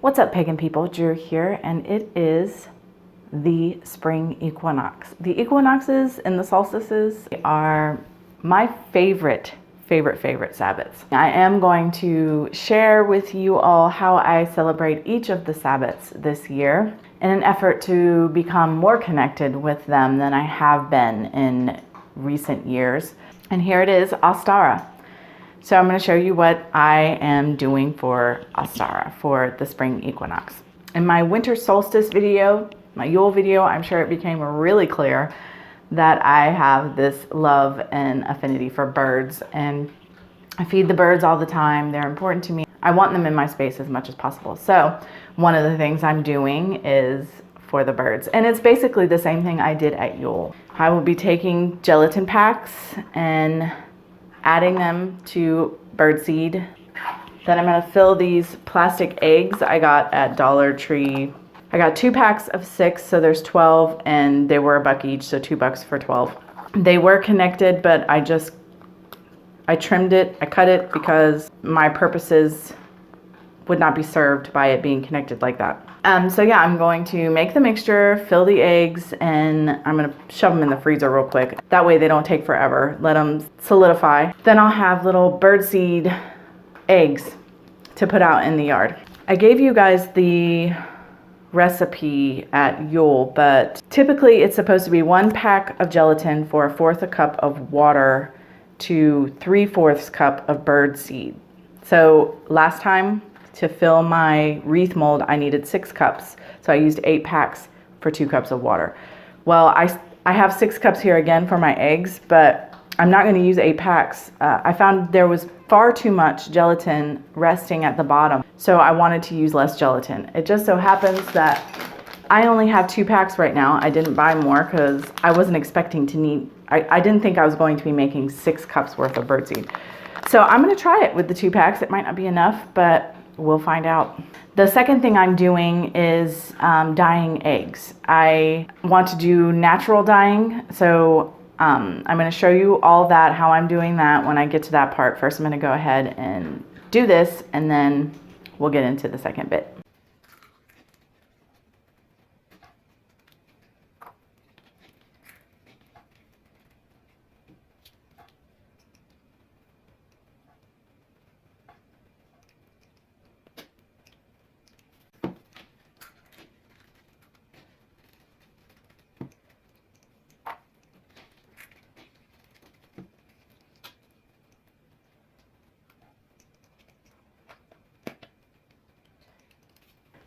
What's up, pagan people? Drew here, and it is the spring equinox. The equinoxes and the solstices are my favorite Sabbats. I am going to share with you all how I celebrate each of the Sabbats this year in an effort to become more connected with them than I have been in recent years. And here it is, Ostara. So I'm going to show you what I am doing for Ostara, for the spring equinox. In my winter solstice video, my Yule video, I'm sure it became really clear that I have this love and affinity for birds, and I feed the birds all the time. They're important to me. I want them in my space as much as possible. So one of the things I'm doing is for the birds, and it's basically the same thing I did at Yule. I will be taking gelatin packs and adding them to birdseed. Then I'm gonna fill these plastic eggs I got at Dollar Tree. I got 2 packs of 6, so there's 12, and they were $1 each, so $2 for 12. They were connected, but I trimmed it, I cut it because my purposes would not be served by it being connected like that. So yeah, I'm going to make the mixture, fill the eggs, and I'm gonna shove them in the freezer real quick. That way they don't take forever. Let them solidify. Then I'll have little birdseed eggs to put out in the yard. I gave you guys the recipe at Yule, but typically it's supposed to be 1 pack of gelatin for 1/4 a cup of water to 3/4 cup of birdseed. So last time, to fill my wreath mold, I needed 6 cups. So I used 8 packs for 2 cups of water. Well, I have 6 cups here again for my eggs, but I'm not gonna use 8 packs. I found there was far too much gelatin resting at the bottom, so I wanted to use less gelatin. It just so happens that I only have 2 packs right now. I didn't buy more because I wasn't expecting to need, I didn't think I was going to be making 6 cups worth of birdseed. So I'm gonna try it with the 2 packs. It might not be enough, but we'll find out. The second thing I'm doing is dyeing eggs. I want to do natural dyeing, so I'm going to show you all that, how I'm doing that when I get to that part. First, I'm going to go ahead and do this, and then we'll get into the second bit.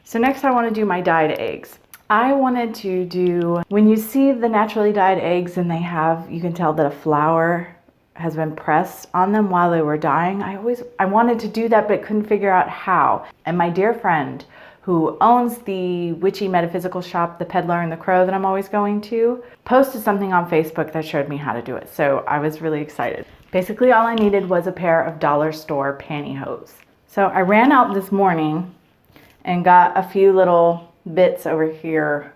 So next I want to do my dyed eggs. I wanted to do, when you see the naturally dyed eggs and they have, you can tell that a flower has been pressed on them while they were dyeing. I wanted to do that but couldn't figure out how. And my dear friend who owns the witchy metaphysical shop, The Peddler and the Crow, that I'm always going to, posted something on Facebook that showed me how to do it. So I was really excited. Basically all I needed was a pair of dollar store pantyhose. So I ran out this morning and got a few little bits over here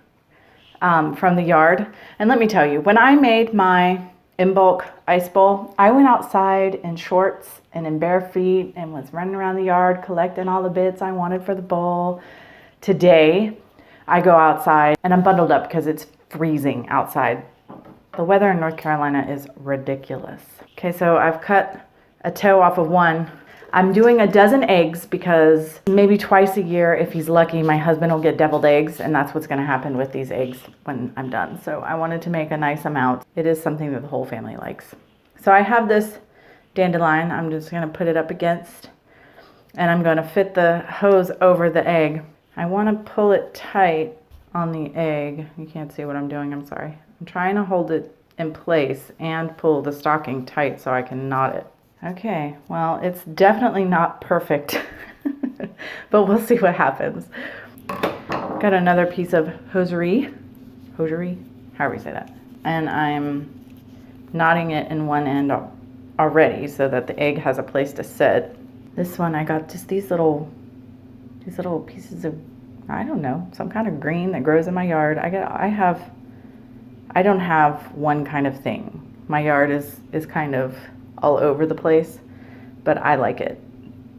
from the yard. And let me tell you, when I made my in bulk ice bowl, I went outside in shorts and in bare feet and was running around the yard collecting all the bits I wanted for the bowl. Today, I go outside and I'm bundled up because it's freezing outside. The weather in North Carolina is ridiculous. Okay, so I've cut a toe off of one. I'm doing a dozen eggs because maybe twice a year, if he's lucky, my husband will get deviled eggs, and that's what's gonna happen with these eggs when I'm done. So I wanted to make a nice amount. It is something that the whole family likes. So I have this dandelion. I'm just gonna put it up against, and I'm gonna fit the hose over the egg. I wanna pull it tight on the egg. You can't see what I'm doing, I'm sorry. I'm trying to hold it in place and pull the stocking tight so I can knot it. Okay, well, it's definitely not perfect, but we'll see what happens. Got another piece of hosiery, however you say that. And I'm knotting it in one end already so that the egg has a place to sit. This one, I got just these little pieces of, I don't know, some kind of green that grows in my yard. I don't have one kind of thing. My yard is kind of all over the place, but I like it.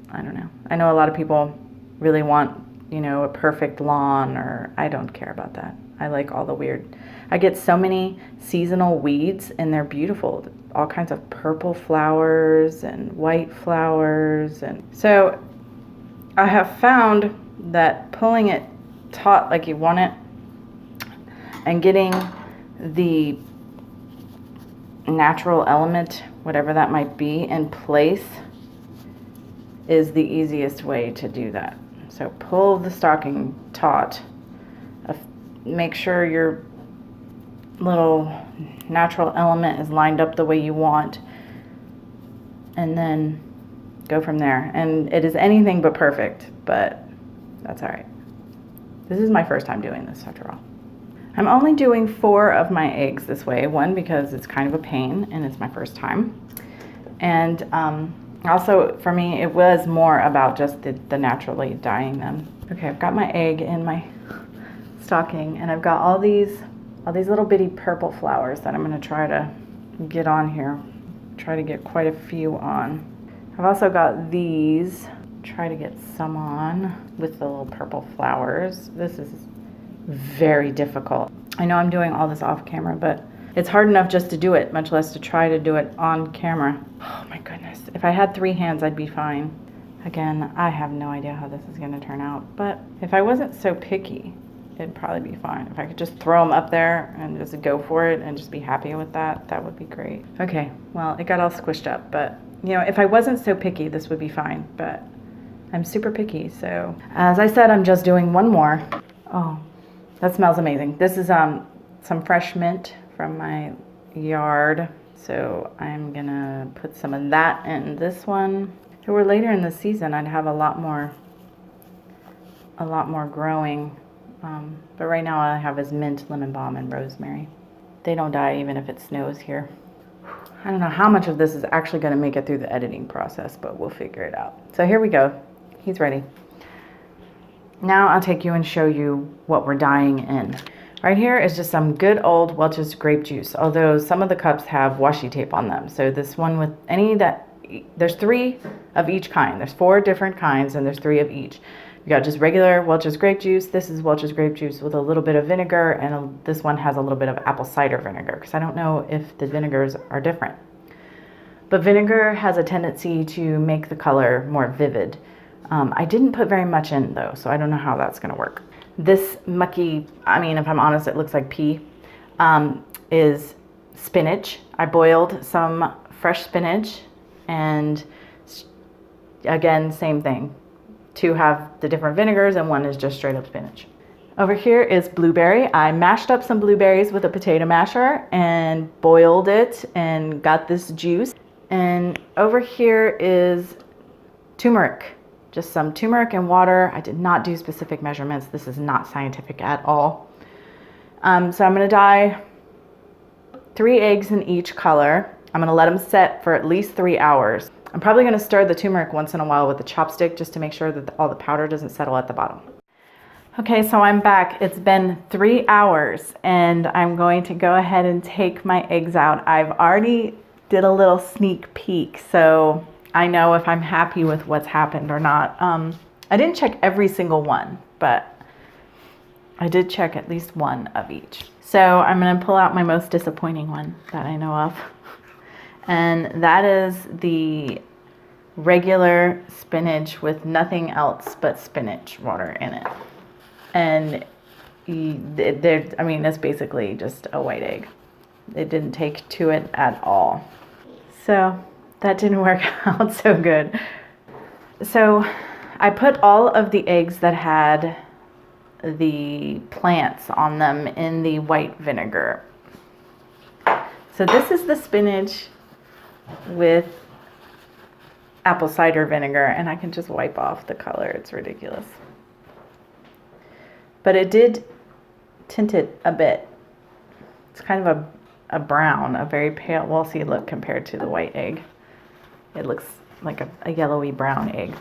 I don't know. I know a lot of people really want you know, a perfect lawn, or I don't care about that. I like all the weird. I get so many seasonal weeds and they're beautiful. All kinds of purple flowers and white flowers. And so I have found that pulling it taut like you want it and getting the natural element, whatever that might be, in place is the easiest way to do that. So pull the stocking taut. Make sure your little natural element is lined up the way you want, and then go from there. And it is anything but perfect, but that's all right. This is my first time doing this after all. I'm only doing 4 of my eggs this way. 1, because it's kind of a pain and it's my first time. And also for me, it was more about just the naturally dyeing them. Okay, I've got my egg in my stocking, and I've got all these little bitty purple flowers that I'm gonna try to get on here. Try to get quite a few on. I've also got these, try to get some on with the little purple flowers. This is very difficult. I know I'm doing all this off camera, but it's hard enough just to do it, much less to try to do it on camera. Oh my goodness. If I had 3 hands, I'd be fine. Again, I have no idea how this is gonna turn out, but if I wasn't so picky, it'd probably be fine. If I could just throw them up there and just go for it and just be happy with that, that would be great. Okay, well, it got all squished up, but you know, if I wasn't so picky, this would be fine, but I'm super picky. So as I said, I'm just doing 1 more. Oh, that smells amazing. This is some fresh mint from my yard. So I'm gonna put some of that in this one. If it were later in the season, I'd have a lot more growing. But right now all I have is mint, lemon balm, and rosemary. They don't die even if it snows here. I don't know how much of this is actually gonna make it through the editing process, but we'll figure it out. So here we go. He's ready. Now I'll take you and show you what we're dyeing in. Right here is just some good old Welch's grape juice, although some of the cups have washi tape on them. So this one with there's 3 of each kind. There's 4 different kinds and there's 3 of each. You got just regular Welch's grape juice. This is Welch's grape juice with a little bit of vinegar, and this one has a little bit of apple cider vinegar, because I don't know if the vinegars are different. But vinegar has a tendency to make the color more vivid. I didn't put very much in though, so I don't know how that's gonna work. This mucky, I mean, if I'm honest, it looks like pea, is spinach. I boiled some fresh spinach, and again, same thing. 2 have the different vinegars and 1 is just straight up spinach. Over here is blueberry. I mashed up some blueberries with a potato masher and boiled it and got this juice. And over here is turmeric. Just some turmeric and water. I did not do specific measurements. This is not scientific at all. So I'm gonna dye 3 eggs in each color. I'm gonna let them set for at least 3 hours. I'm probably gonna stir the turmeric once in a while with a chopstick just to make sure that all the powder doesn't settle at the bottom. Okay, so I'm back. It's been 3 hours and I'm going to go ahead and take my eggs out. I've already did a little sneak peek, so I know if I'm happy with what's happened or not. I didn't check every single one, but I did check at least 1 of each. So I'm gonna pull out my most disappointing one that I know of. And that is the regular spinach with nothing else but spinach water in it. And I mean, it's basically just a white egg. It didn't take to it at all. So that didn't work out so good. So I put all of the eggs that had the plants on them in the white vinegar. So this is the spinach with apple cider vinegar, and I can just wipe off the color. It's ridiculous. But it did tint it a bit. It's kind of a brown, a very pale, well, see, look, compared to the white egg. It looks like a yellowy brown egg.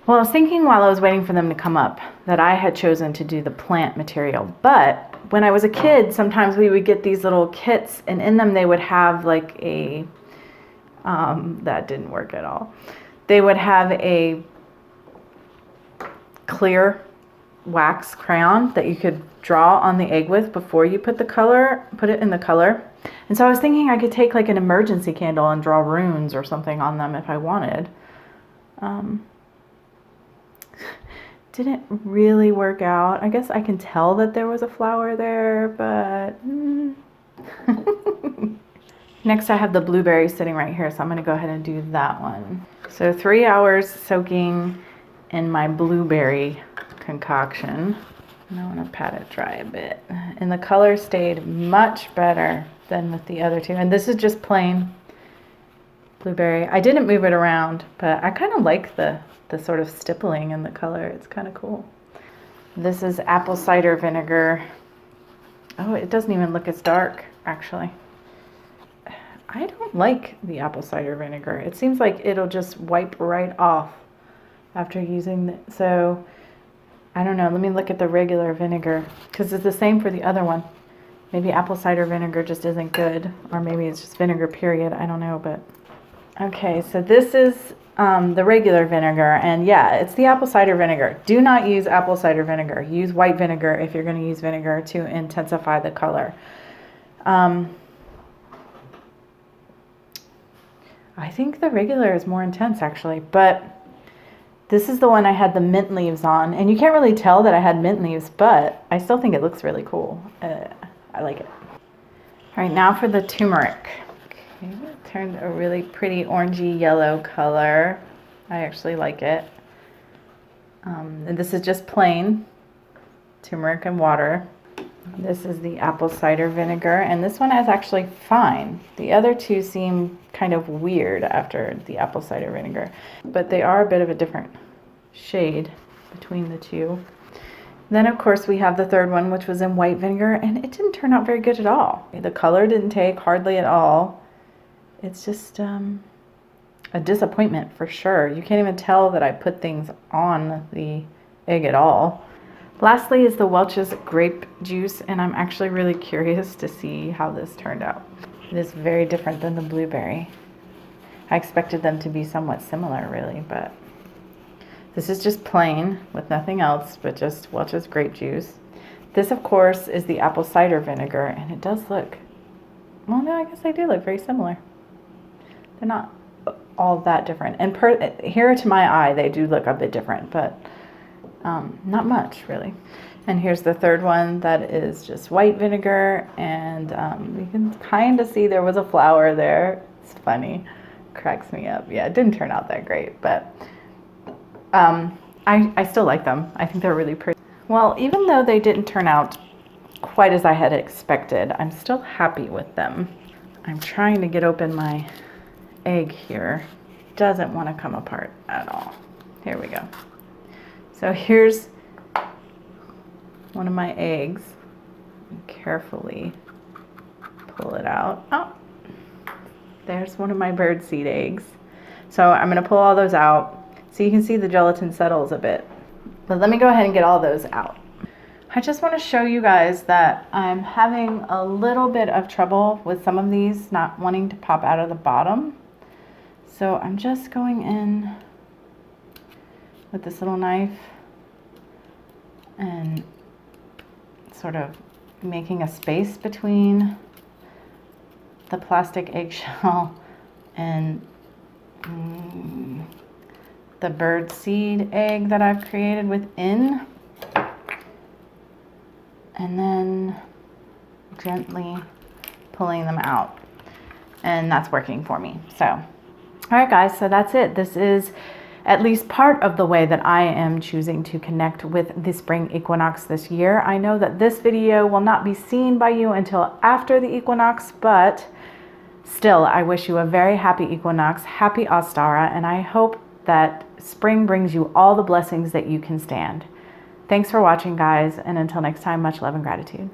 Well, I was thinking while I was waiting for them to come up that I had chosen to do the plant material, but when I was a kid, sometimes we would get these little kits, and in them they would have like a, that didn't work at all. They would have a clear wax crayon that you could draw on the egg with before you put it in the color. And so I was thinking I could take like an emergency candle and draw runes or something on them if I wanted. Didn't really work out. I guess I can tell that there was a flower there, but Next I have the blueberry sitting right here, so I'm going to go ahead and do that one. So 3 hours soaking in my blueberry concoction. And I want to pat it dry a bit. And the color stayed much better than with the other two. And this is just plain blueberry. I didn't move it around, but I kind of like the sort of stippling in the color. It's kind of cool. This is apple cider vinegar. Oh, it doesn't even look as dark, actually. I don't like the apple cider vinegar. It seems like it'll just wipe right off after using it. So, I don't know. Let me look at the regular vinegar, because it's the same for the other one. Maybe apple cider vinegar just isn't good, or maybe it's just vinegar period. I don't know, but... Okay, so this is the regular vinegar, and yeah, it's the apple cider vinegar. Do not use apple cider vinegar. Use white vinegar if you're going to use vinegar to intensify the color. I think the regular is more intense, actually, but this is the one I had the mint leaves on, and you can't really tell that I had mint leaves, but I still think it looks really cool. I like it. All right, now for the turmeric. Okay, it turned a really pretty orangey yellow color. I actually like it. And this is just plain turmeric and water. This is the apple cider vinegar, and this one is actually fine. The other two seem kind of weird after the apple cider vinegar, but they are a bit of a different shade between the two. Then of course we have the third one, which was in white vinegar, and it didn't turn out very good at all. The color didn't take hardly at all. It's just a disappointment for sure. You can't even tell that I put things on the egg at all. Lastly is the Welch's grape juice, and I'm actually really curious to see how this turned out. It is very different than the blueberry. I expected them to be somewhat similar, really, but this is just plain with nothing else but just Welch's grape juice. This, of course, is the apple cider vinegar, and it does look, well, no, I guess they do look very similar. They're not all that different. And here to my eye, they do look a bit different, but not much, really. And here's the third one that is just white vinegar, and you can kind of see there was a flower there. It's funny. Cracks me up. Yeah, it didn't turn out that great, but I still like them. I think they're really pretty. Well, even though they didn't turn out quite as I had expected, I'm still happy with them. I'm trying to get open my egg here. Doesn't want to come apart at all. Here we go. So here's one of my eggs. Carefully pull it out. Oh, there's one of my birdseed eggs. So I'm going to pull all those out so you can see the gelatin settles a bit. But let me go ahead and get all those out. I just want to show you guys that I'm having a little bit of trouble with some of these not wanting to pop out of the bottom. So I'm just going in with this little knife and sort of making a space between the plastic eggshell and the bird seed egg that I've created within, and then gently pulling them out, and that's working for me. So all right guys, so that's it. This is at least part of the way that I am choosing to connect with the spring equinox this year. I know that this video will not be seen by you until after the equinox, but still, I wish you a very happy equinox, happy Ostara, and I hope that spring brings you all the blessings that you can stand. Thanks for watching, guys, and until next time, much love and gratitude.